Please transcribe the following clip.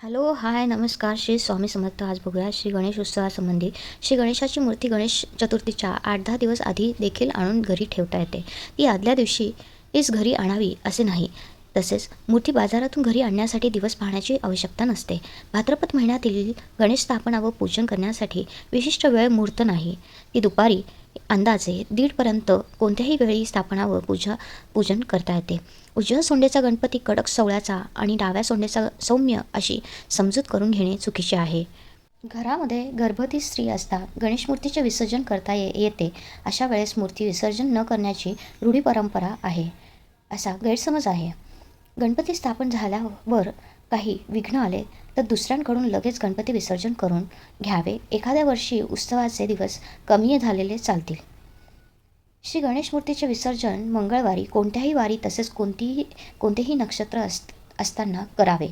Hello, हाय, नमस्कार. श्री स्वामी समर्थ. आज बघूया श्री गणेश उत्सवासंबंधी. श्री गणेशाची मूर्ती गणेश चतुर्थीच्या 8-10 दिवस आधी देखील आणून घरी ठेवता येते. ती आदल्या दिवशीच घरी आणावी असे नाही. तसेच मूर्ती बाजारातून घरी आणण्यासाठी दिवस पाहण्याची आवश्यकता नसते. भाद्रपद महिन्यातील गणेश स्थापना व पूजन करण्यासाठी विशिष्ट वेळ मुहूर्त नाही. ती दुपारी अंदाजे 1:30पर्यंत कोणत्याही वेळी स्थापना व पूजन करता येते. उजव्या सोंडेचा गणपती कडक सोवळ्याचा आणि डाव्या सोंडेचा सौम्य अशी समजूत करून घेणे चुकीचे आहे. घरामध्ये गर्भवती स्त्री असता गणेश मूर्तीचे विसर्जन करता येते. अशा वेळेस मूर्ती विसर्जन न करण्याची रूढी परंपरा आहे, असा गैरसमज आहे. गणपती स्थापन झाल्यावर काही विघ्न आले तर दुसऱ्यांकडून लगेच गणपती विसर्जन करून घ्यावे. एखाद्या वर्षी उत्सवाचे दिवस कमी झालेले चालतील. श्री गणेश मूर्तीचे विसर्जन मंगळवारी, कोणत्याही वारी तसेच कोणतेही नक्षत्र असताना करावे.